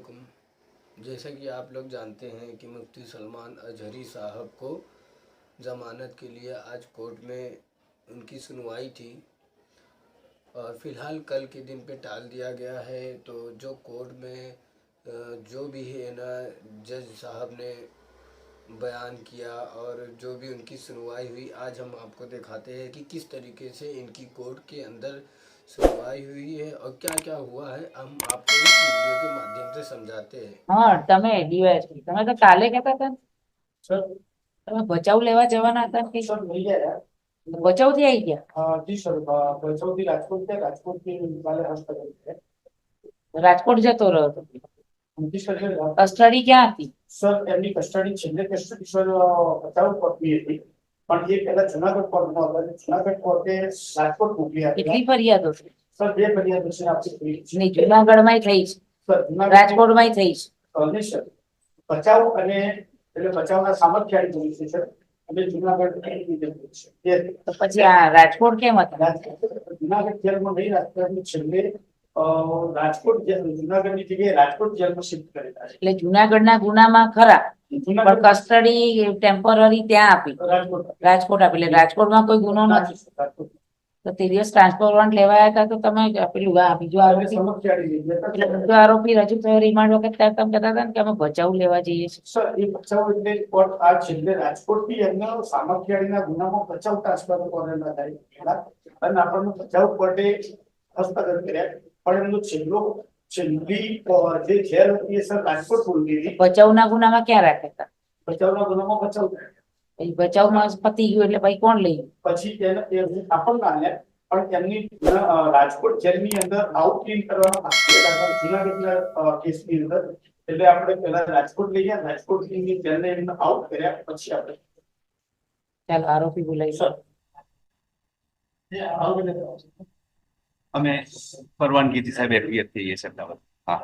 अस्सलामुअलैकुम। जैसा कि आप लोग जानते हैं कि मुफ्ती सलमान अजहरी साहब को ज़मानत के लिए आज कोर्ट में उनकी सुनवाई थी और फ़िलहाल कल के दिन पे टाल दिया गया है। तो जो कोर्ट में जो भी है ना जज साहब ने बयान किया और जो भी उनकी सुनवाई हुई, आज हम आपको दिखाते हैं कि किस तरीके से इनकी कोर्ट के अंदर सुनवाई हुई है और क्या क्या हुआ है। हम आपको इस वीडियो के माध्यम से समझाते हैं। હા તમે ડીવાયએસપી તમે તો કાલે કહેતા હતા ને, सर તમે બચાવ લેવા જવાના હતા ને, सर मिल गया બચાવ થી આવી ગયા? जी सर बलचौदी राजकोट के राजकोट के वाले हॉस्पिटल है। રાજકોટ જતો રહ્યો હતો? जी सर કસ્ટડી ક્યાં હતી? સર એમની કસ્ટડી છેલ્લે કસ્ટડી સર બચાવ કોર્ટની હતી, પણ એ પહેલા જુનાગઢ કોર્ટમાં હતા અને જુનાગઢ કોર્ટે રાજકોટ મોકલી આપી। કેટલી ફરિયાદો છે? સર બે ફરિયાદો છે આપણી થઈ છે। નહીં, જુનાગઢમાં થઈ છે, સર રાજકોટમાં થઈ છે? નહીં સર, બચાવ અને એટલે બચાવના સામર્થ્યાની પોલીસ સ્ટેશન અને જુનાગઢ છે। તો પછી આ રાજકોટ કેમ હતા? જુનાગઢ જેલમાં નહીં, રાજકોટની છેલ્લે રાજકોટ જેલ જુનાગઢની જગ્યાએ રાજકોટ જેલમાં શિફ્ટ કરેલા છે। એટલે જુનાગઢના ગુનામાં ખરા, પણ જુનાગઢ કસ્ટડી ટેમ્પરરી ત્યાં આપી, રાજકોટ આપી, એટલે રાજકોટમાં કોઈ ગુનો નથી। તો તે દિવસ ટ્રાન્સફર વોરંટ લેવાયા હતા તો તમે પેલું બીજો આરોપી, એટલે બીજો આરોપી રજૂ થયો રિમાન્ડ વખત ત્યારે તમે કહેતા હતા ને કે અમે બચાવ લેવા જઈએ છીએ? સર એ બચાવ એટલે કોર્ટ આ છેલ્લે રાજકોટથી એમનો સામખિયાળીના ગુનામાં બચાવ ટ્રાન્સફર કરેલા હતા અને આપણને બચાવ કોર્ટે હસ્તગત કર્યા, પણ એમનો છેલ્લી જે જેલ હતી એ સર રાજકોટ બોલતી હતી। બચાવના ગુનામાં ક્યાં રાખ્યા હતા? બચાવના ગુનામાં બચાવ પછી બચાવમાં પતી ગયું એટલે ભાઈ કોણ લઈ ગયું? પછી આપણને આલ્યા, પણ એમની રાજકોટ જેલની અંદર આઉટ ક્લીન કરવાના જુનાગઢના કેસની અંદર, એટલે આપણે પહેલા રાજકોટ લઈ ગયા, રાજકોટની જેલને એમને આઉટ કર્યા, પછી આપણે ચાલો આરોપી બોલાવી સર અમે પરવાનગીથી સાહેબ એફઆઈઆર થઈએ છે અમદાવાદ। હા,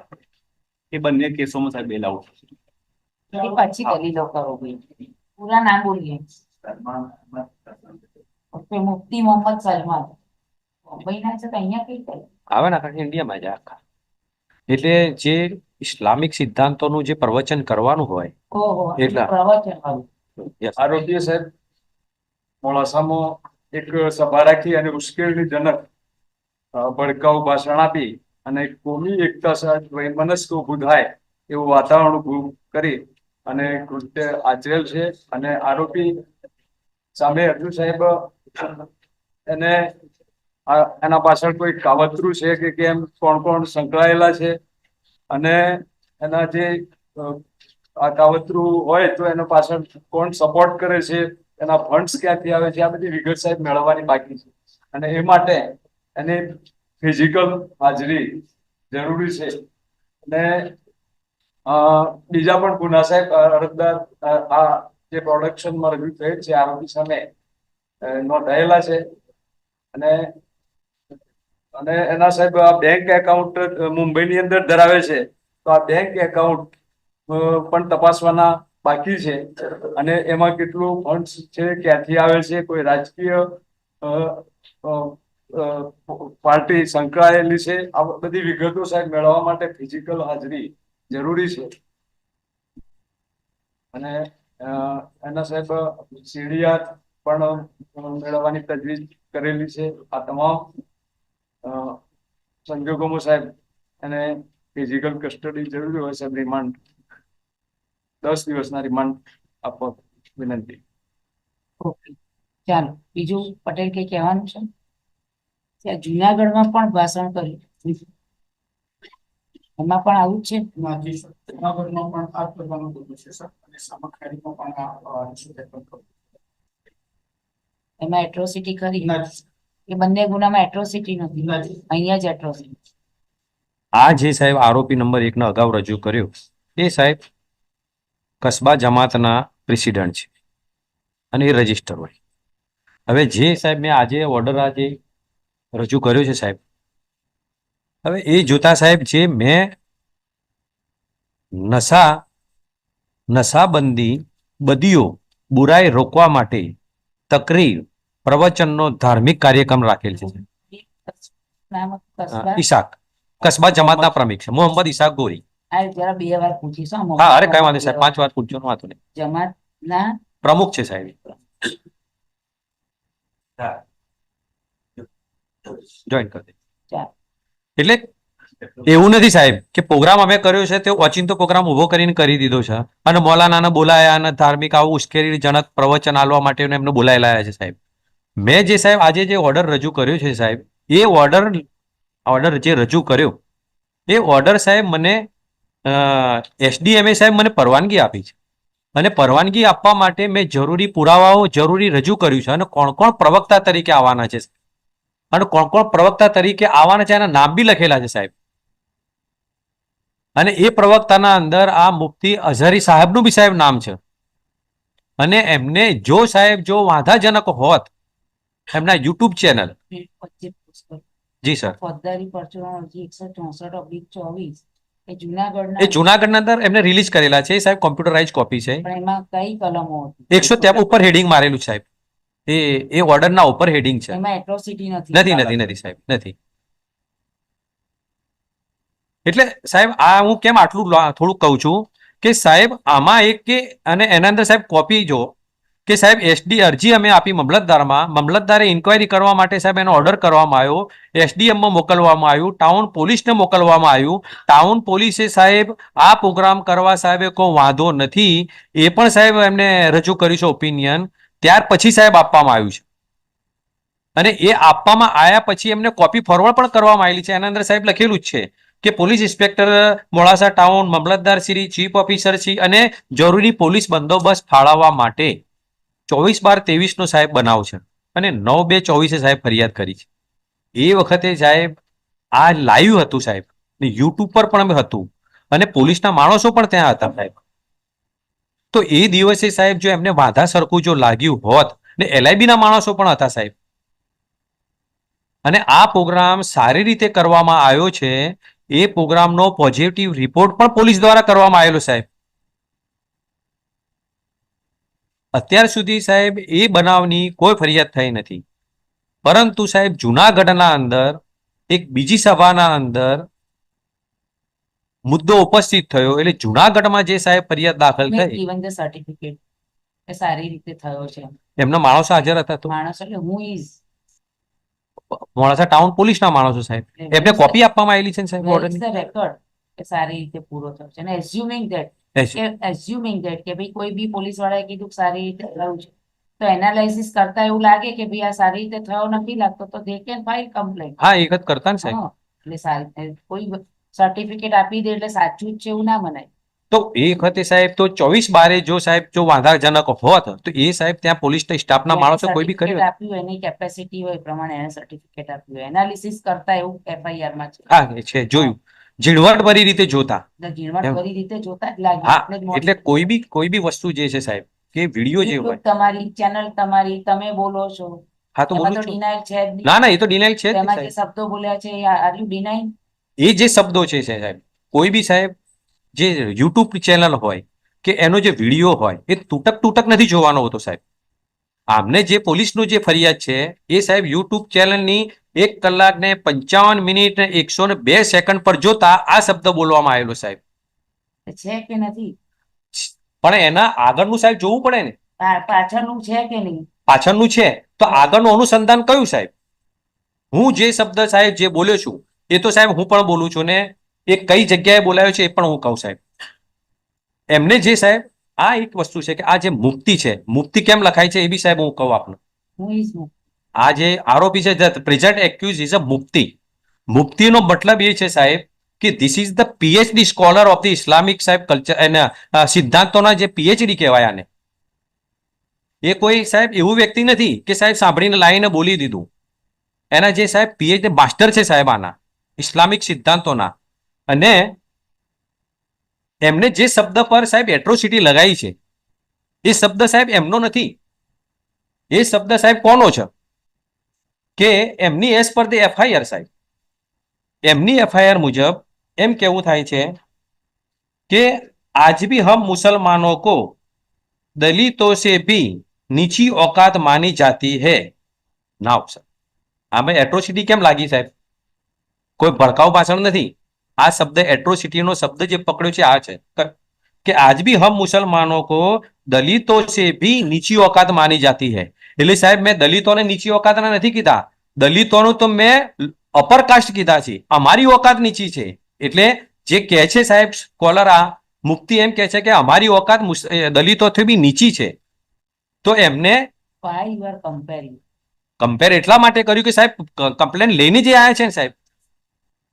એ બંને કેસોમાં સાહેબ બેલ આઉટ એ પછી દલીલો કરો ભાઈ, પૂરા નામ બોલીએ। મુફ્તી મોહમ્મદ સલમાન મુંબઈના છે તો અહીંયા કઈ થાય? આવે ને આખા ઇન્ડિયામાં જ આખા, એટલે જે ઇસ્લામિક સિદ્ધાંતોનું જે પ્રવચન કરવાનું હોય ઓહો, એટલા પ્રવચન આવું। આરોપીએ સાહેબ મોડાસામાં એક સભા રાખી અને ઉશ્કેરણીજનક ભડકાઉ ભાષણ આપી અને કોમી એકતા સાથે વૈમનસ્ક ઉભું થાય એવું વાતાવરણ ઉભું કરી અને કૃત્ય આચરેલ છે। અને આરોપી સામે હજુ સાહેબ એને એના પાછળ કોઈ કાવતરું છે કે કેમ, કોણ કોણ સંકળાયેલા છે અને એના જે આ કાવતરું હોય તો એના પાછળ કોણ સપોર્ટ કરે છે, એના ફંડ્સ ક્યાંથી આવે છે, આ બધી વિગત સાહેબ મેળવવાની બાકી છે અને એ માટે એની ફિઝિકલ હાજરી જરૂરી છે। અને બીજા પણ ગુના સાહેબ અરજદાર આ જે પ્રોડક્શનમાં રજૂ થયેલ છે આરોપી સામે નોંધાયેલા છે અને અને એના સાહેબ આ બેંક એકાઉન્ટ મુંબઈની અંદર ધરાવે છે, તો આ બેંક એકાઉન્ટ પણ તપાસવાના બાકી છે અને એમાં કેટલું ફંડ્સ છે, ક્યાંથી આવે છે, કોઈ રાજકીય પાર્ટી સંકળાયેલી છે, આ બધી વિગતો સાહેબ મેળવવા માટે ફિઝિકલ હાજરી જરૂરી છે। અને એના સાહેબ સીડીઆર પણ મેળવવાની તજવીજ કરેલી છે। આ તમામ સંજોગોમાં સાહેબ એને ફિઝિકલ કસ્ટડી જરૂરી હોય સાહેબ, રિમાન્ડ 10 દિવસના રિમાન્ડ આપવા વિનંતી। ઓકે, ચાલો બીજું પટેલ કઈ કહેવાનું છે? ત્યાં જુનાગઢમાં પણ ભાષણ કર્યું, એમાં પણ આવું જ છે? જુનાગઢમાં પણ આ કરવાનું બધું છે સર, અને સામખિયાળીમાં પણ એમાં એટ્રોસિટી કરી? નથી એ બંને ગુનામાં એટ્રોસિટી નથી, અહીંયા જ એટ્રોસિટી। આ જે સાહેબ આરોપી નંબર 1 ના અગાઉ રજૂ કર્યો એ સાહેબ કસ્બા જમાતના પ્રેસિડન્ટ છે અને એ રજીસ્ટર હોય। હવે જે સાહેબ મેં આજે ઓર્ડર આજે રજૂ કર્યો છે સાહેબ, હવે એ જોતા સાહેબ જે મેં નશાબંધી બદીઓ બુરાઈ રોકવા માટે તકરીર પ્રવચનનો ધાર્મિક કાર્યક્રમ રાખેલ છે। નામ કસ્બા ઈશાક કસ્બા જમાતના પ્રમુખ છે મોહમ્મદ ઈશાક ગોરી। આ જરા 2 વાર પૂછીશું હા, અરે કઈ વાંધો નહીં સાહેબ, 5 વાર પૂછજો, વાંધો નહીં. જમાતના પ્રમુખ છે સાહેબ, જોઈન કરી દે. ચાલો. એટલે એવું નથી સાહેબ કે પ્રોગ્રામ અમે કર્યો છે તે ઓચિંતો પ્રોગ્રામ ઉભો કરીને કરી દીધો છે અને મૌલાનાને બોલાયા અને ધાર્મિક આવું ઉશ્કેરીજનક પ્રવચન આલવા માટે એમને બોલાયેલા છે સાહેબ. મેં જે સાહેબ આજે જે ઓર્ડર રજૂ કર્યો છે સાહેબ, એ ઓર્ડર જે રજૂ કર્યો એ ઓર્ડર સાહેબ મને એસડીએમએ સાહેબ મને પરવાનગી આપી છે અને પરવાનગી આપવા માટે મેં જરૂરી પુરાવાઓ જરૂરી રજૂ કર્યું છે અને કોણ કોણ પ્રવક્તા તરીકે આવવાના છે અને કોણ કોણ પ્રવક્તા તરીકે આવવાના છે એના નામ બી લખેલા છે સાહેબ. અને એ પ્રવક્તાના અંદર આ મુફ્તી અઝહરી સાહેબનું બી સાહેબ નામ છે અને એમને જો સાહેબ જો વાંધાજનક હોત એમના યુટ્યુબ ચેનલ. વચ્ચે પુષ્કળ જી સર. ફોજદારી પરચુરણ અરજી 164/24 એ જુનાગઢના એ જુનાગઢના અંદર એમને રિલીઝ કરેલા છે સાહેબ, કોમ્પ્યુટરાઇઝ કોપી છે. પણ એમાં કઈ કલમો હતી? 100 ઉપર હેડિંગ મારેલું સાહેબ, એ ઓર્ડરના ઉપર હેડિંગ છે. એમાં એટ્રોસિટી નથી સાહેબ, નથી. એટલે સાહેબ આ હું કેમ આટલું થોડુંક કહું છું કે સાહેબ આમાં એક કે અને એના અંદર સાહેબ કોપી જો કે સાહેબ એસડી અરજી અમે આપી મામલતદારમાં, મામલતદારે ઇન્ક્વાયરી કરવા માટે સાહેબ એનો ઓર્ડર કરવામાં આવ્યો, એસડીએમમાં મોકલવામાં આવ્યું, ટાઉન પોલીસને મોકલવામાં આવ્યું. ટાઉન પોલીસે સાહેબ આ પ્રોગ્રામ કરવા સાહેબ કોઈ વાંધો નથી એ પણ સાહેબ એમને રજૂ કર્યું છે ઓપિનિયન. ત્યાર પછી સાહેબ આપવામાં આવ્યું છે અને એ આપવામાં આવ્યા પછી એમને કોપી ફોરવર્ડ પણ કરવામાં આવેલી છે. એના અંદર સાહેબ લખેલું જ છે કે પોલીસ ઇન્સ્પેક્ટર મોડાસા ટાઉન, મામલતદાર શ્રી, ચીફ ઓફિસર શ્રી અને જરૂરી પોલીસ બંદોબસ્ત ફાળવવા માટે 24/12/23 નો સાહેબ બનાવ છે અને 9/2/24 સાહેબ ફરિયાદ કરી છે. એ વખતે સાહેબ આ લાઈવ હતું સાહેબ, યુટ્યુબ પર પણ હતું અને પોલીસના માણસો પણ ત્યાં હતા સાહેબ. તો એ દિવસે સાહેબ જો એમને વાંધા સરખું જો લાગ્યું હોત ને એલઆઈબી ના માણસો પણ હતા સાહેબ અને આ પ્રોગ્રામ સારી રીતે કરવામાં આવ્યો છે. એ પ્રોગ્રામનો પોઝિટિવ રિપોર્ટ પણ પોલીસ દ્વારા કરવામાં આવેલો સાહેબ. અત્યાર સુધી સાહેબ એ બનાવની કોઈ ફરિયાદ થઈ નથી, પરંતુ સાહેબ જુનાગઢના અંદર એક બીજી સભાના અંદર મુદ્દો ઉપસ્થિત થયો એટલે જુનાગઢમાં જે સાહેબ ફરિયાદ દાખલ થઈ ઇવન ધ સર્ટિફિકેટ એ સારી રીતે થયો છે. એમના માણસો હાજર હતા. તો માણસ એટલે હું ઇઝ મોડાસા ટાઉન પોલીસના માણસો સાહેબ, એમને કોપી આપવામાં આવેલી છે સાહેબ ઓર્ડરની. રેકોર્ડ એ સારી રીતે પૂરો થયો છે અને એઝ્યુમિંગ ધેટ કે ભાઈ કોઈ બી પોલીસ વાળાએ કીધું સારી રીતે થયું છે તો એનાલાઇસિસ કરતા એવું લાગે કે ભાઈ આ સારી રીતે થયો નથી લાગતો તો દે કેન ફાઇલ કમ્પ્લેન્ટ. હા, એક જ કરતા ને સાહેબ. એટલે સારી કોઈ સર્ટિફિકેટ આપી દે એટલે સાચું જ છે એવું ના મનાય. તો એ વખતે સાહેબ તો 24/12 જો સાહેબ જો વાંધાજનક હોત તો એ સાહેબ ત્યાં પોલીસ સ્ટાફના માણસો કોઈ બી કર્યું આપ્યું એની કેપેસિટી હોય પ્રમાણે એને સર્ટિફિકેટ આપ્યું એનાલિસિસ કરતા એવું એફઆઈઆર માં છે. હા, છે જોયું ઝીણવટભરી રીતે જોતા. ઝીણવટભરી રીતે જોતા જ લાગે. હા, એટલે કોઈ બી વસ્તુ જે છે સાહેબ કે વિડીયો જે હોય તમારી ચેનલ તમારી તમે બોલો છો. હા તો બોલું છું. ડિનાઇલ છે જ નહીં. ના એ તો ડિનાઇલ છે જ એમાં જે નહીં શબ્દો બોલ્યા છે આર યુ ડિનાઇંગ? એ જે શબ્દો છે સાહેબ કોઈ બી સાહેબ જે યુટ્યુબ ચેનલ હોય કે એનો જે વિડીયો હોય એ તૂટક નથી જોવાનો હોતો સાહેબ. આમને જે પોલીસનો જે ફરિયાદ છે એ સાહેબ યુટ્યુબ ચેનલની 1 કલાક ને 55 મિનિટ ને 102 સેકન્ડ પર જોતા આ શબ્દ બોલવામાં આવેલો સાહેબ. છે કે નથી? પણ એના આગળનું સાહેબ જોવું પડે ને. પાછળનું છે કે નહીં? પાછળનું છે તો આગળનું અનુસંધાન કયું સાહેબ? હું જે શબ્દ સાહેબ જે બોલ્યો છું એ તો સાહેબ હું પણ બોલું છું ને એ કઈ જગ્યાએ બોલાયો છે એ પણ હું કહું સાહેબ. એમને જે સાહેબ આ એક વસ્તુ છે કે આ જે મુક્તિ છે, મુક્તિ કેમ લખાય છે એ બી સાહેબ હું કહું આપને. આ જે આરોપી છે પ્રેઝન્ટ એક્યુઝ ઇઝ અ મુક્તિ. મુક્તિનો મતલબ એ છે સાહેબ કે this is the PhD scholar of the Islamic સાહેબ કલ્ચર એના સિદ્ધાંતોના જે પીએચડી કહેવાય આને. એ કોઈ સાહેબ એવું વ્યક્તિ નથી કે સાહેબ સાંભળીને લાઈને બોલી દીધું. એના જે સાહેબ પીએચડી માસ્ટર છે સાહેબ આના ઇસ્લામિક સિદ્ધાંતોના. અને એમને જે શબ્દ પર સાહેબ એટ્રોસિટી લગાવી છે એ શબ્દ સાહેબ એમનો નથી. એ શબ્દ સાહેબ કોનો છે કે એમની એસ પર ધ એફઆઈઆર સાહેબ. એમની એફઆઈઆર મુજબ એમ કેવું થાય છે કે आज भी हम मुसलमानों को दलितों से भी નીચી औकात मानी जाती है. ના સર આમે એટ્રોસિટી કેમ લાગી સાહેબ? કોઈ ભડકાઉ ભાષણ નથી. આ શબ્દ એટ્રોસિટીનો શબ્દ જે પકડ્યો છે આ છે कि आज भी हम मुसलमानों को दलितों से भी નીચી औकात मानी जाती है. એટલે સાહેબ મેં દલિતોને નીચી औकातના નથી કીધા, દલિતોનું તો મેં અપર કાસ્ટ કીધા છે, અમારી औकात નીચી છે. એટલે જે કહે છે સાહેબ સ્કોલર આ મુક્તિ એમ કહે છે કે અમારી औकात દલિતોથી બી નીચી છે. તો એમને Why you are comparing? Compare એટલા માટે કર્યું કે સાહેબ કમ્પ્લેન લઈને જે આવ્યા છે ને સાહેબ.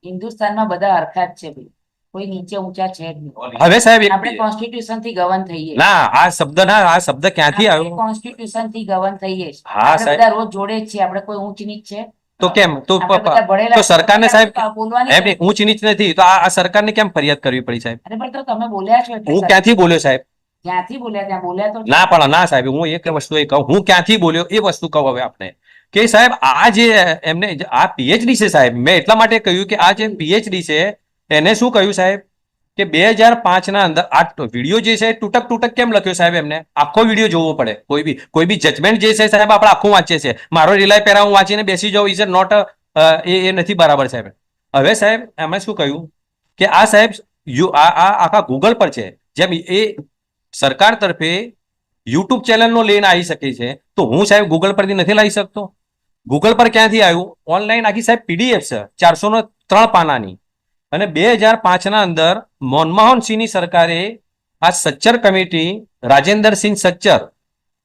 હિન્દુસ્તાનમાં બધા હરખા જ છે ભાઈ, કોઈ નીચે ઊંચા છે જ નહીં. હવે સાહેબ આપણે કોન્સ્ટિટ્યુશન થી ગવર્ન થઈએ. ના આ શબ્દ ક્યાંથી આવ્યો? કોન્સ્ટિટ્યુશન થી ગવર્ન થઈએ. હા આપણે સાહેબ. બધા રોજ જોડે જ છીએ, આપણે કોઈ ઊંચ નીચ છે? તો કેમ તો આપણે બધા ભણેલા તો સરકારને સાહેબ બોલવાની એમ નહીં, ઊંચ નીચ નથી તો આ સરકારને કેમ ફરિયાદ કરવી પડી સાહેબ? અરે પણ તો તમે બોલ્યા છો એટલે હું ક્યાંથી બોલ્યો સાહેબ? જ્યાંથી બોલ્યા ત્યાં બોલ્યા તો ના પણ ના સાહેબ, હું એક વસ્તુ એ કહું, હું ક્યાંથી બોલ્યો એ વસ્તુ કહું હવે આપણે કે સાહેબ આ જે એમને આ પીએચડી છે સાહેબ, મેં એટલા માટે કહ્યું કે આ જે પીએચડી છે એને શું કહ્યું સાહેબ કે 2005 ના અંદર આ વિડીયો જે છે તૂટક તૂટક કેમ લખ્યો સાહેબ? એમને આખો વિડીયો જોવો પડે. કોઈ બી જજમેન્ટ જે છે સાહેબ આપણે આખું વાંચીએ છીએ. મારો રિલાય પેરા હું વાંચીને બેસી જાઉં ઇઝ નોટ એ નથી બરાબર સાહેબ. હવે સાહેબ એમાં શું કહ્યું કે આ સાહેબ આ આખા ગૂગલ પર છે, જેમ એ સરકાર તરફે યુટ્યુબ ચેનલનો લઈને આવી શકે છે, તો હું સાહેબ ગૂગલ પરથી નથી લાવી શકતો? ગૂગલ પર ક્યાંથી આવ્યું? ઓનલાઈન આખી સાહેબ પીડીએફ છે 403 પાનાની. અને 2005 ના અંદર મનમોહન સિંહની સરકારે આ Sachar committee, Rajendra Singh Sachar,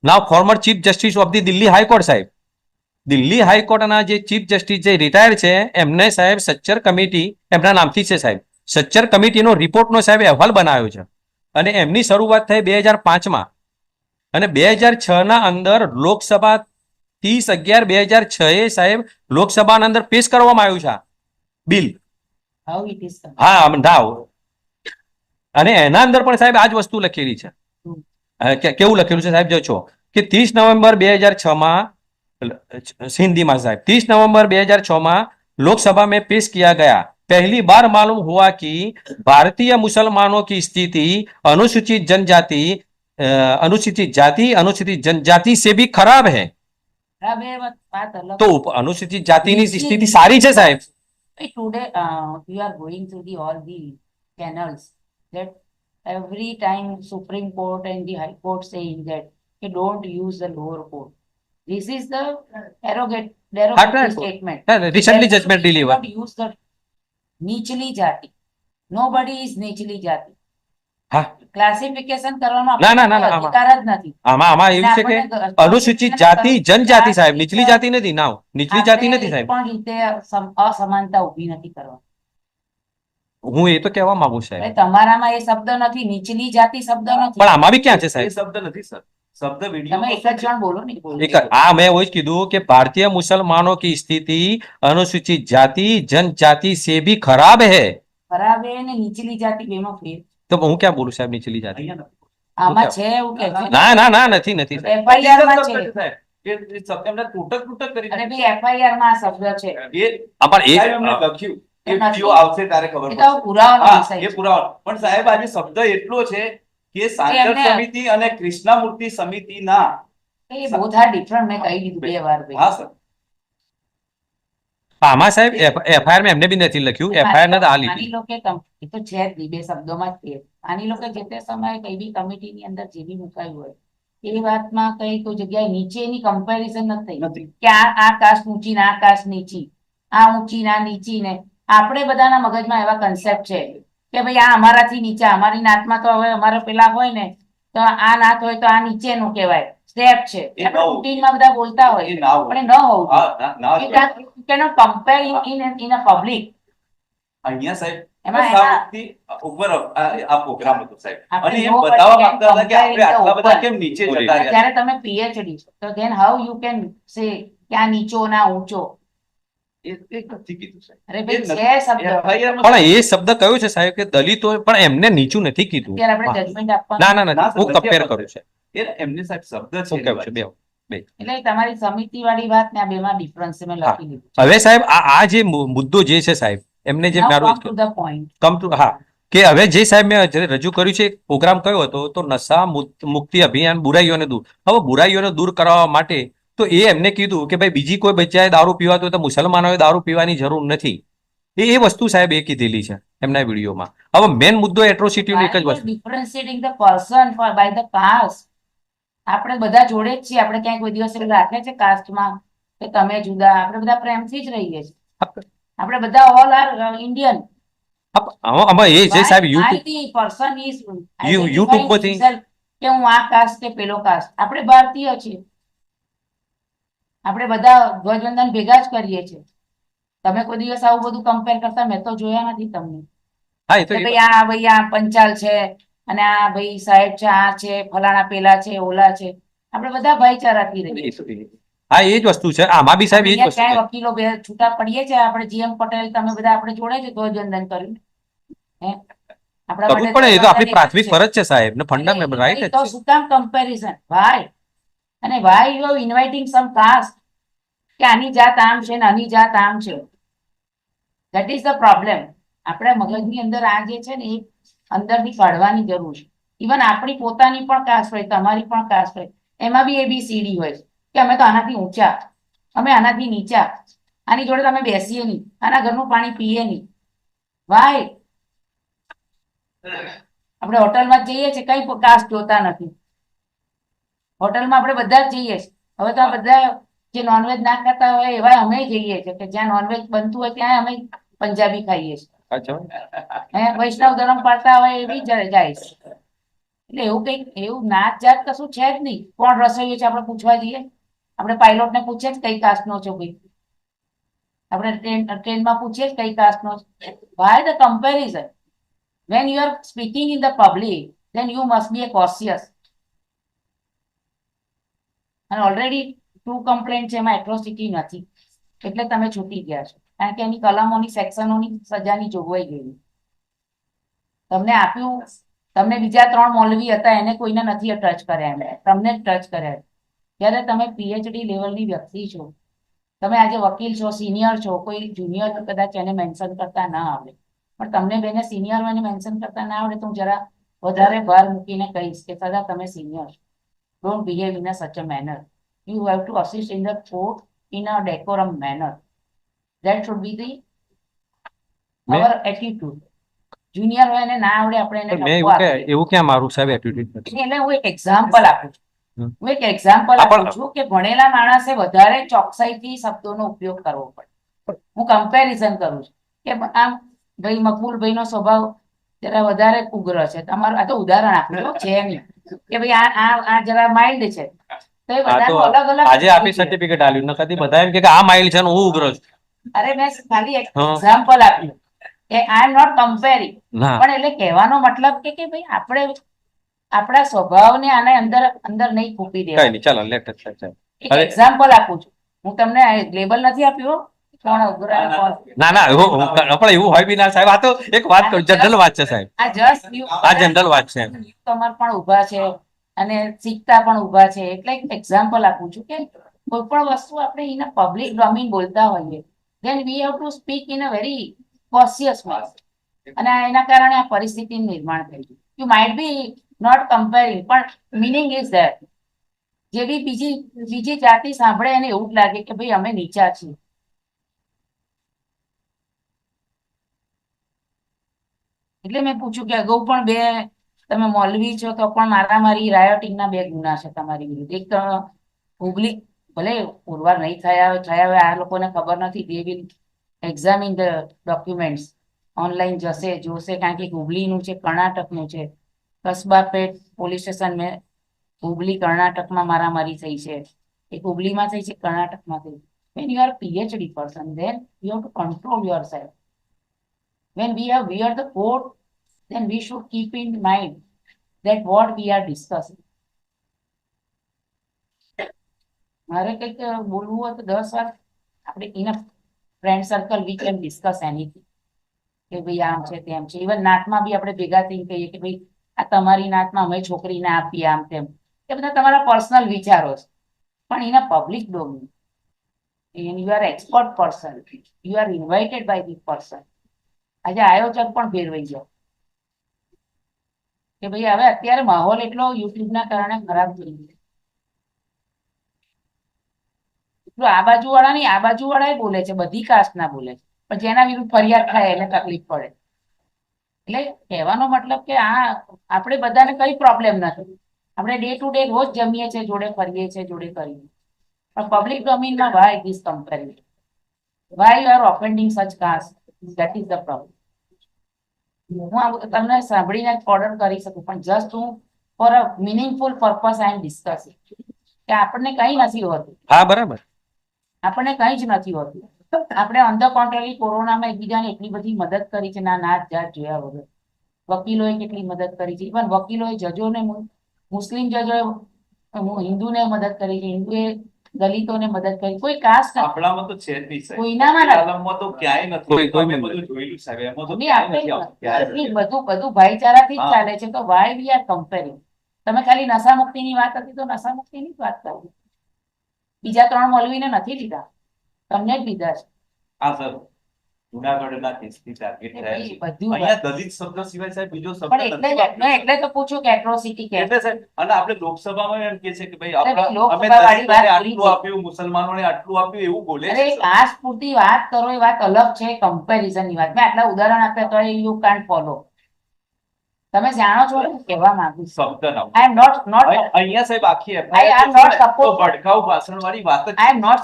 now former chief justice of the Delhi high court સાહેબ, દિલ્હી હાઈકોર્ટના જે ચીફ જસ્ટિસ જે રિટાયર છે એમને સાહેબ સચ્ચર કમિટી એમના નામથી છે સાહેબ, સચ્ચર કમિટીનો રિપોર્ટનો સાહેબ અહેવાલ બનાવ્યો છે. અને એમની શરૂઆત થઈ 2005 અને 2006 ના અંદર લોકસભા 30/11/2006 સાહેબ લોકસભાના અંદર પેશ કરવામાં આવ્યું છે bill. how it is done. હા નાવ અને એના અંદર પણ સાહેબ આ જ વસ્તુ લખેલી છે. કેવું લખેલું છે સાહેબ? જો છો કે 30 નવેમ્બર 2006 हिंदीમાં साहब 30 नवंबर 2006 लोकसभा में पेश किया गया. पहली बार मालूम हुआ कि भारतीय मुसलमानों की स्थिति अनुसूचित जनजाति अनुसूचित जनजाति से भी खराब है. ખરાબ એ વાત અલગ. તો अनुसूचित જાતિની સ્થિતિ સારી છે સાહેબ. Today you are going through all the channels that every time Supreme Court and the High Court saying that you don't use the lower court. This is the derogatory statement. Recently judgment delivered. Don't use the નીચલી જાતિ. Nobody is નીચલી જાતિ. હા classification કરવાનો ના, ના, ના, અધિકાર જ નથી. આમાં એવું છે કે અનુસૂચિત જાતિ જનજાતિ સાહેબ, નીચલી જાતિ નથી. નાવ નીચલી જાતિ નથી સાહેબ. પણ રીતે અસમાનતા ઊભી નથી કરવાની. હું એ તો કહેવા માંગુ સાહેબ, એટલે તમારામાં એ શબ્દ નથી, નીચલી જાતિ શબ્દ નથી. પણ આમાં બી ક્યાં છે એ સાહેબ? શબ્દ નથી સર, શબ્દ તમે વિડીયો એક જ જણ બોલો ને. મેં એવું જ કીધું કે ભારતીય મુસલમાનો की स्थिति अनुसूचित जाति जनजाति से भी खराब है. ખરાબ એ ને નીચલી જાતિ બેમાં ફેર. તો હું ક્યાં બોલું સાહેબ નીચલી જાતિ? આમાં છે એવું કે છે. ના ના ના નથી નથી સાહેબ. FIR માં છે. એમને તૂટક તૂટક કરી અને બી FIR માં આ શબ્દ છે. પણ એ સાહેબ એમને લખ્યું એ નથી. વિડીયો આવશે ત્યારે ખબર એ તો પડશે. પુરાવાનો હા, વિષય એ છે. પુરાવા. પણ સાહેબ આજે શબ્દ એટલો છે કે સાંસદ એમને- સમિતિ અને કૃષ્ણામૂર્તિ સમિતિના એ both are different. મેં કહી દીધું 2 વાર ભાઈ. હા સર આમાં સાહેબ એફઆઈઆર માં એમને બી નથી લખ્યું, એફઆઈઆર ના આ માની લીધી. લો કે એ તો છે જ નહીં, 2 શબ્દોમાં જ છે. માની લો કે જે તે સમયે કઈ બી કમિટીની અંદર જે બી મુકાયું હોય એ વાતમાં કઈ કોઈ જગ્યાએ નીચેની કમ્પેરિઝન નથી થઈ નથી. કે આ કાસ્ટ ઊંચી ને આ કાસ્ટ નીચી, આ ઊંચી ના નીચી ને. આપણે બધાના મગજમાં એવા કન્સેપ્ટ છે કે ભાઈ આ અમારાથી નીચા, અમારી નાતમાં તો હવે અમારે પેલા હોય ને તો આ નાત હોય તો આ નીચેનું કહેવાય, સ્ટેપ છે. એ આપણે બહુ. રૂટીનમાં બધા બોલતા હોય એ ના હોય. પણ એ ન હોવું હા ના જોઈએ. You cannot compare in a public. અહીંયા સાહેબ એમાં સાવરથી ઉપર આ પ્રોગ્રામ હતો સાહેબ આપણે અને એમ nobody બતાવવા can માંગતા હતા કે આપણે compare આટલા in the બધા open. કેમ નીચે બોલી. જતા રહ્યા જ્યારે તમે પીએચડી તો then how you can say કે આ નીચો ના ઊંચો. એ નથી કીધું સાહેબ. અરે એ ભાઈ નથી. છે શબ્દ. FIR માં પણ એ શબ્દ કયો છે સાહેબ કે દલિતો, પણ એમને નીચું નથી કીધું. અત્યારે આપણે જજમેન્ટ આપવાનું. ના ના ના ના, હું સર, કમ્પેર નથી કરું છું. એ એમને સાહેબ શબ્દ છે હું કહું છું બે. એટલે તમારી સમિતિ વાળી વાત ને આ બેમાં ડિફરન્સ મેં હા. લખી દીધું. હવે સાહેબ આ જે મુદ્દો જે છે સાહેબ એમને જે Now મારું come to the point. Come to હા કે હવે જે સાહેબ મેં જ્યારે રજૂ કર્યું છે પ્રોગ્રામ કયો હતો તો નશા મુક્તિ અભિયાન બુરાઈઓને દૂર. હવે બુરાઈઓને દૂર કરવા માટે તો એ એમને કીધું કે ભાઈ બીજી કોઈ બચ્ચાએ દારૂ પીવાતો હોય તો મુસલમાનોએ દારૂ પીવાની જરૂર નથી. એ વસ્તુ સાહેબ એ કીધેલી છે. એમના વિડીયોમાં. હવે મેન મુદ્દો એટ્રોસિટીનો એક જ વસ્તુ. Differentiating the person for by the caste. આપણે બધા જોડે જ છીએ. આપણે ક્યાંય કોઈ દિવસ એવું રાખે છે કાસ્ટમાં કે તમે જુદા? આપણે બધા પ્રેમથી જ રહીએ છીએ. આપણે બધા ઓલ આર ઇન્ડિયન. આમાં એ જે સાહેબ યુટ્યુબ પરથી કે હું આ કાસ્ટ કે પેલો કાસ્ટ. આપણે ભારતીય છીએ. આપણે બધા ધ્વજવંદન ભેગા જ કરીએ છીએ. તમે કોઈ દિવસ આવું બધું કમ્પેર કરતા મેં તો જોયા નથી તમને. હા, એ તો કે ભાઈ આ પંચાલ છે અને આ ભાઈ સાહેબ છે, આ છે, ફલાણા પેલા છે, ઓલા છે. આપણે બધા ભાઈચારાથી રહીએ. હા, એ જ વસ્તુ છે. આમાં બી સાહેબ એ જ વસ્તુ ક્યાંય છે. વકીલો બે છૂટા પડીએ છીએ. આપણે જીએમ પટેલ તમે બધા આપણે જોડે છે ધ્વજવંદન કર્યું. હે આપણા કરવું જ પડે. એ તો આપણી પ્રાથમિક ફરજ છે સાહેબ ને, ફંડામેન્ટલ રાઈટ જ તો છે. શું કામ કમ્પેરિઝન ભાઈ? અને why you are inviting some caste કે આની જાત આમ છે ને આની જાત આમ છે. That is the problem. આપણે મગજની અંદર આ જે છે ને એ અંદરથી કાઢવાની જરૂર છે. ઇવન આપણી પોતાની પણ કાસ્ટ હોય, તમારી પણ કાસ્ટ હોય, એમાં બી ABCD હોય કે અમે તો આનાથી ઊંચા, અમે આનાથી નીચા, આની જોડે તમે બેસીએ નહીં, આના ઘરનું પાણી પીએ નહીં. વાય? આપણે હોટલમાં જઈએ છીએ, કઈ કાસ્ટ જોતા નથી. હોટલમાં આપણે બધા જ જઈએ છીએ. હવે તો આ બધા જે નોનવેજ ના ખાતા હોય એવા અમે જઈએ છીએ કે જ્યાં નોનવેજ બનતું હોય ત્યાં અમે પંજાબી ખાઈએ છીએ. વૈષ્ણવ ધર્મ પાળતા હોય એવી જાય છે. એટલે એવું કઈક એવું નાત જાત કશું છે જ નહીં. કોણ રસોઈ છે આપણે પૂછવા જઈએ? આપણે પાયલોટ ને પૂછીએ જ કઈ કાસ્ટ નો છો ભાઈ? આપણે ટ્રેનમાં પૂછીએ જ કઈ કાસ્ટ નો? By the comparison. when you are speaking in the public, then you must be a cautious. અને ઓલરેડી 2 કમ્પ્લેન્ટ છે, એમાં એટ્રોસિટી નથી એટલે તમે છૂટી ગયા છો. કારણ કે એની કલમોની સેક્શનોની સજાની જોગવાઈ ગઈ. તમને આપ્યું, તમને બીજા 3 મૌલવી હતા એને કોઈને નથી ટચ કર્યા, એમને તમને જ ટચ કર્યા. જ્યારે તમે PhD લેવલની વ્યક્તિ છો, તમે આજે વકીલ છો, સિનિયર છો, કોઈ જુનિયર કદાચ એને મેન્શન કરતા ના આવડે, પણ તમને બેને સિનિયર એને મેન્શન કરતા ના આવડે તો હું જરા વધારે ભાર મૂકીને કહીશ કે સદા તમે senior. Don't behave in a such a manner. You have to assist in the court in a decorum manner. That should be the our attitude. Junior હોય એને ના આવડે આપણે એને એવું ક્યાં મારું સાહેબ એટીટ્યુડ નથી. એટલે હું એક એક્ઝામ્પલ આપું છું. હું એક એક્ઝામ્પલ આપું છું કે ભણેલા માણસે વધારે ચોકસાઈથી શબ્દોનો ઉપયોગ કરવો પડે. હું કમ્પેરિઝન કરું છું કે આમ ભાઈ મકબૂલભાઈ નો સ્વભાવ જરા વધારે ઉગ્ર છે. તમારું આ તો ઉદાહરણ આપ્યું છે નહીં કે ભાઈ આ જરા માઇલ્ડ છે. તો એ બધાનું અલગ અલગ. આજે આપી સર્ટિફિકેટ આલ્યું ને કદી બધા એમ કે આ માઇલ્ડ છે ને હું ઉગ્ર છું. અરે મેં ખાલી એક એક્ઝામ્પલ આપ્યું કે આઈ એમ નોટ કમ્પેરિંગ. પણ એટલે કહેવાનો મતલબ કે ભાઈ આપણે આપણા સ્વભાવને આને અંદર અંદર નહીં ખૂપી દેવા. કઈ નહીં, ચાલો લેટ એક એક્ઝામ્પલ આપું છું. હું તમને લેબલ નથી આપ્યું. કોણ ઉગ્ર અને કોણ ના ના પણ એવું હોય બી ના સાહેબ. આ તો એક વાત કરું, જનરલ વાત છે સાહેબ. આ જસ્ટ આ જનરલ વાત છે. તમાર પણ ઊભા છે અને શીખતા પણ ઊભા છે. એટલે એક એક્ઝામ્પલ આપું છું કે કોઈ પણ વસ્તુ આપણે ઇન પબ્લિક ડોમેન બોલતા હોઈએ then we have to speak in a very cautious way. અને એના કારણે આ પરિસ્થિતિનું નિર્માણ થઈ ગયું. You might be not comparing, પણ meaning is there. જે બી બીજી જાતિ સાંભળે એને એવું જ લાગે કે ભાઈ અમે નીચા છીએ. એટલે મેં પૂછ્યું કે અગાઉ પણ તમે મૌલવી છો તો પણ મારામારી રાયોટિંગ ના 2 ગુના છે તમારી વિરુદ્ધ. એક હુબલી ભલે પુરવાર નહીં થયા હોય આ લોકોને ખબર નથી. they will examine the documents. Online જશે જોશે. કારણ કે હુબલીનું છે, કર્ણાટકનું છે. કસ્બા પેટ પોલીસ સ્ટેશન મેં હુબલી કર્ણાટકમાં મારામારી થઈ છે. એક હુબલીમાં થઈ છે, કર્ણાટકમાં થઈ. when you are PhD person, then you have to control yourself. When we have wear the coat, then we should keep in mind that what we are discussing. મારે કંઈક બોલવું હોય તો 10 વાર આપણે in friend circle we can discuss anything કે ભાઈ આમ છે તેમ છે. ઇવન નાતમાં બી આપણે ભેગા થઈને કહીએ કે ભાઈ આ તમારી નાતમાં અમે છોકરીને આપીએ આમ તેમ. એ બધા તમારા પર્સનલ વિચારો છે. પણ in public domain you are expert person, you are invited by the person. આજે આયોજક પણ ફેરવાઈ ગયો કે ભાઈ હવે અત્યારે માહોલ એટલો યુટ્યુબ ના કારણે ખરાબ થઈ ગયો. આ બાજુ વાળા નહીં, આ બાજુ વાળા બોલે છે, બધી કાસ્ટ ના બોલે છે. પણ જેના વિરુદ્ધ ફરિયાદ થાય એને તકલીફ પડે. એટલે કહેવાનો મતલબ કે આ આપણે બધાને કઈ પ્રોબ્લેમ નથી, આપણે ડે ટુ ડે રોજ જમીએ છીએ, જોડે ફરીએ છીએ, જોડે કરીએ, પણ પબ્લિક ડોમેનમાં why this comparison, why you are offending such caste, that is the problem. હું તમને સાંભળીને ઓર્ડર કરી શકું, પણ જસ્ટ હું for a meaningful purpose I am discussing કે આપણને કઈ નથી હોતું, હા બરાબર. આપણને કઈ જ નથી હોતું. આપણે ઓન ધ કોન્ટ્રરી કોરોનામાં એકબીજાને એટલી બધી મદદ કરી છે, ના નાત જાત જોયા વગર. વકીલોએ કેટલી મદદ કરી છે, ઇવન વકીલોએ જજોને, મુસ્લિમ જજોએ હિન્દુને મદદ કરી છે, હિન્દુએ દલિતોને મદદ કરી, કોઈ કાસ્ટ આપણામાં તો છે જ નહીં સાહેબ. કોઈનામાં નથી. આલમમાં તો ક્યાંય નથી. કોઈ અમે નથી. બધું જોયેલું સાહેબ, એમાં તો નહીં, ક્યાંય આપણે નથી આવતું. ક્યાંય નથી. બધું ભાઈચારાથી જ હા. ચાલે છે, તો વાય વી આર કમ્પેરિંગ. તમે ખાલી નશા મુક્તિની વાત હતી તો નશા મુક્તિની જ વાત કરો, બીજા 3 મૌલવીને નથી લીધા, તમને જ લીધા છે. હા સર, જુનાગઢના કેસથી ટાર્ગેટ એ થયા ભાઈ છે. બધું અહીંયા દલિત શબ્દ સિવાય સાહેબ બીજો શબ્દ પણ એટલે નથી જ મેં એટલે તો પૂછ્યું કે એટ્રોસિટી કે એટલે સાહેબ, અને આપણે લોકસભામાં એમ કે છે કે ભાઈ અરે આપણા લોકસભા અમે વાળી વાત દલિતોને પૂરી આટલું થઈ. આપ્યું, મુસલમાનોને આટલું આપ્યું, એવું બોલે છે અરે સર. કાસ્ટ પૂરતી વાત કરો એ વાત અલગ છે, કમ્પેરિઝન ની વાત. મેં આટલા ઉદાહરણ આપ્યા તો યુ કાન્ટ ફોલો. તમે જાણો છો ને હું કહેવા માંગુ છું. શબ્દ ના આઈ એમ નોટ અહીંયા સાહેબ આખી I FIR am છે not ને, supposed તો ભડકાઉ ભાષણ વાળી વાત જ I am not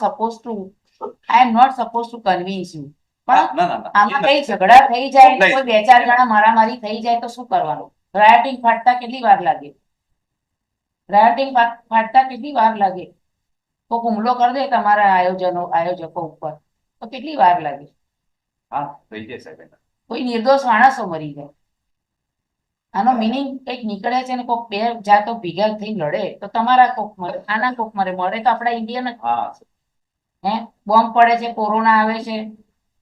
suppose to convince you. પણ ના ના ના આમાં એ કઈ નથી. ઝઘડા થઈ જાય, નહીં. કોઈ 2-4 જણા મારામારી થઈ જાય તો શું કરવાનું? રાયોટિંગ ફાટતા કેટલી વાર લાગે? ફાટતા કેટલી વાર લાગે? કોઈક હુમલો કરી દે તમારા આયોજકો ઉપર તો કેટલી વાર લાગે? હા થઈ જાય સાહેબ એના. કોઈ નિર્દોષ માણસો મરી જાય. આનો મિનિંગ કંઈક નીકળે છે ને, કોઈક 2 જાતો ભેગા થઈ લડે તો તમારા કોક મરે, આના કોક મળે તો આપણા ઇન્ડિયન હા હે બોમ્બ પડે છે, કોરોના આવે છે,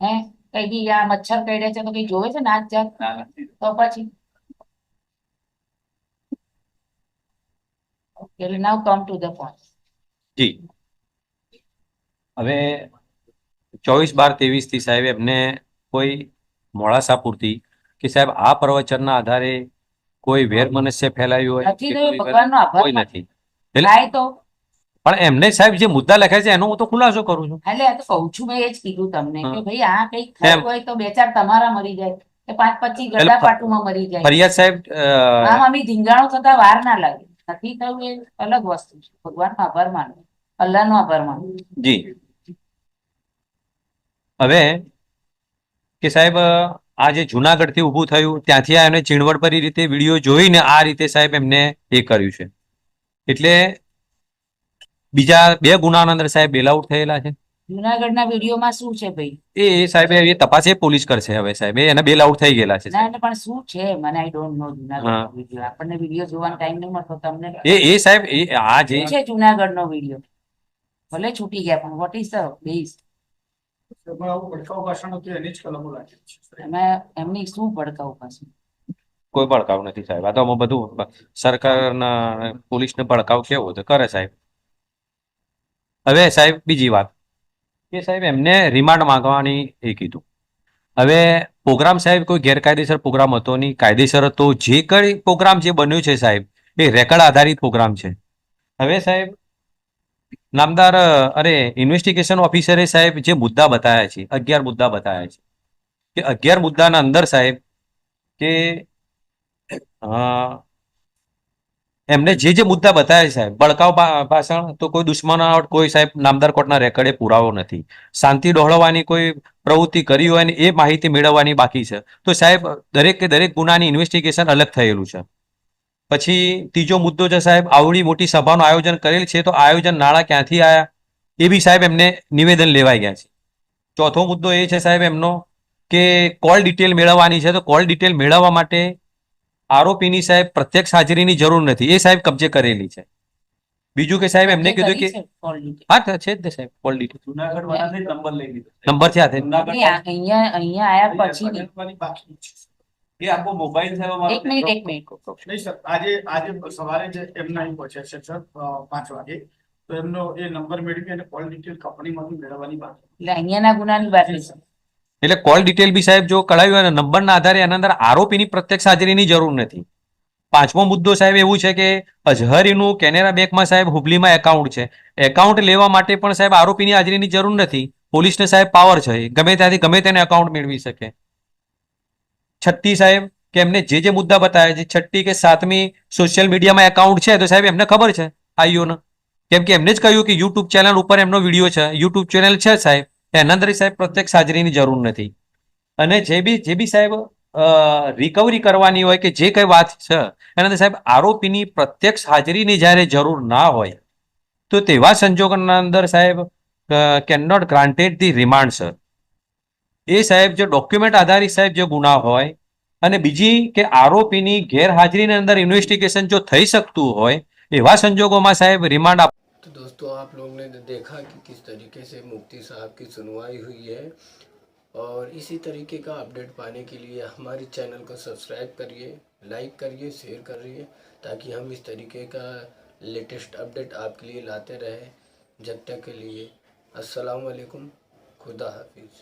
હે કઈ બી આ મચ્છર કરડે છે તો કઈ જોવે છે નાક જાત? ના નથી. તો પછી એટલે નાઉ કમ ટુ ધ પોઈન્ટ. જી. હવે 24/12/23 થી સાહેબ એમને કોઈ મોડાસા પૂરતી કે સાહેબ આ પ્રવચનના આધારે કોઈ વેરમનસ્ય ફેલાયું હોય નથી કે તો એ કોઈ ભગવાનનો આભાર કોઈ માનો. નથી. એટલે થાય તો પણ એમને સાહેબ જે મુદ્દા લખ્યા છે એનો હું તો ખુલાસો કરું છું. એટલે આ તો કહું છું, મેં એ જ કીધું તમને કે હા. ભાઈ આ કઈક થયું એમ. હોય તો 2-4 તમારા મરી જાય કે 5-25 એટલે ગડા પાટુમાં મરી જાય. ફરિયાદ સાહેબ આમ અમી ધીંગાણું થતા વાર ના લાગે. નથી થયું એ અલગ વસ્તુ છે. ભગવાનનો આભાર માનો, અલ્લાહનો આભાર માનો. જી. હવે કે સાહેબ આ જે જુનાગઢથી ઊભું થયું ત્યાંથી આ એમને ચીણવટભરી રીતે વિડીયો જોઈને આ રીતે સાહેબ એમને એ કર્યું છે. એટલે બીજા 2 ગુનાના અંદર સાહેબ બેલ આઉટ થયેલા છે. જુનાગઢના વિડીયોમાં શું છે ભાઈ? એ સાહેબ એ તપાસ એ પોલીસ કરશે. હવે સાહેબ એને બેલ આઉટ થઈ ગયેલા છે ના સાહેબ. એટલે પણ શું છે મને આઈ ડોન્ટ નો જુનાગઢનો વિડીયો. આપણને વિડીયો જોવાનો ટાઈમ નહીં મળતો, તમને એ સાહેબ એ આ જે શું છે જુનાગઢનો વિડીયો? ભલે છૂટી ગયા પણ વોટ ઇઝ ધ બેઝ? એમાં આવું ભડકાઉ ભાષણ હતું એની જ કલમો લાગી છે. એમાં એમની શું ભડકાવું પાછું? કોઈ ભડકાવ નથી સાહેબ. આ તો આમાં બધું સરકારના પોલીસને ભડકાવ કેવો તો કરે સાહેબ. હવે સાહેબ બીજી વાત કે સાહેબ એમને રિમાન્ડ માંગવાની એ કીધું. હવે પ્રોગ્રામ સાહેબ કોઈ ગેરકાયદેસર પ્રોગ્રામ હતો નહીં, કાયદેસર હતો. જે કઈ પ્રોગ્રામ જે બન્યું છે સાહેબ એ રેકર્ડ આધારિત પ્રોગ્રામ છે. હવે સાહેબ નામદાર ઇન્વેસ્ટિગેશન ઓફિસરે સાહેબ જે મુદ્દા બતાવ્યા છે 11 મુદ્દા બતાવ્યા છે કે 11 મુદ્દાના અંદર સાહેબ કે એમને જે મુદ્દા બતાવ્યા છે સાહેબ, ભડકાઉ ભાષણ તો કોઈ દુશ્મનાવટ કોઈ સાહેબ નામદાર કોર્ટના રેકર્ડે પુરાવો નથી. શાંતિ ડહોળવાની કોઈ પ્રવૃત્તિ કરી હોય ને એ માહિતી મેળવવાની બાકી છે. તો સાહેબ દરેક ગુનાની ઇન્વેસ્ટિગેશન અલગ થયેલું છે. પછી ત્રીજો મુદ્દો છે સાહેબ આવડી મોટી સભાનું આયોજન કરેલ છે તો આયોજન નાણાં ક્યાંથી આવ્યા એ બી સાહેબ એમને નિવેદન લેવાઈ ગયા છે. ચોથો મુદ્દો એ છે સાહેબ એમનો કે કોલ ડિટેલ મેળવવાની છે તો કોલ ડિટેલ મેળવવા માટે આરોપીની સાહેબ પ્રત્યક્ષ હાજરીની જરૂર નથી, એ સાહેબ કબજે કરેલી છે. બીજું કે સાહેબ એમને કીધું કે હા છે જ ને સાહેબ કોલ ડિટેલ જુનાગઢ વાળાને નંબર લઈ લીધો. નંબર છે હાથે. અહીંયા આયા પછી બનવાની બાકી છે. એ આખો મોબાઈલ છે અમારો. એક મિનિટ નહીં સર, આજે સવારે જે એમના અહીં પહોંચ્યા છે સર 5 વાગે, તો એમનો એ નંબર મેળવી અને કોલ ડિટેલ કંપનીમાંથી મેળવવાની બાકી. એટલે અહીંયાના ગુનાની વાત છે. એટલે કોલ ડિટેલ બી સાહેબ જો કઢાવી હોય ને નંબરના આધારે એના અંદર આરોપીની પ્રત્યક્ષ હાજરીની જરૂર નથી. 5મો મુદ્દો સાહેબ એવું છે કે અઝહરીનું કેનેરા બેંકમાં સાહેબ હુબલીમાં એકાઉન્ટ છે. એકાઉન્ટ લેવા માટે પણ સાહેબ આરોપીની હાજરીની જરૂર નથી. પોલીસને સાહેબ પાવર છે, ગમે ત્યાંથી ગમે તેને એકાઉન્ટ મેળવી શકે. 6ઠ્ઠી સાહેબ કે એમને જે મુદ્દા બતાવ્યા છે, 6ઠ્ઠી કે 7મી સોશિયલ મીડિયામાં એકાઉન્ટ છે, તો સાહેબ એમને ખબર છે આઈઓને, કેમ કે એમને જ કહ્યું કે યુટ્યુબ ચેનલ ઉપર એમનો વિડીયો છે, યુટ્યુબ ચેનલ છે સાહેબ, એના અંદર સાહેબ પ્રત્યક્ષ હાજરીની જરૂર નથી. અને જે બી સાહેબ રિકવરી કરવાની હોય કે જે કઈ વાત છે એના અંદર સાહેબ આરોપીની પ્રત્યક્ષ હાજરીની જ્યારે જરૂર ના હોય તો તેવા સંજોગોના અંદર સાહેબ can not granted the remand sir. એ સાહેબ જે ડોક્યુમેન્ટ આધારિત સાહેબ જે ગુના હોય અને બીજી કે આરોપીની ગેરહાજરીની અંદર ઇન્વેસ્ટિગેશન જો થઈ શકતું હોય એવા સંજોગોમાં સાહેબ રિમાન્ડ तो दोस्तों आप लोग ने देखा कि किस तरीके से मुफ्ती साहब की सुनवाई हुई है, और इसी तरीके का अपडेट पाने के लिए हमारे चैनल को सब्सक्राइब करिए, लाइक करिए, शेयर करिए, ताकि हम इस तरीके का लेटेस्ट अपडेट आपके लिए लाते रहें. जब तक के लिए अस्सलाम वालेकुम, खुदा हाफिज़.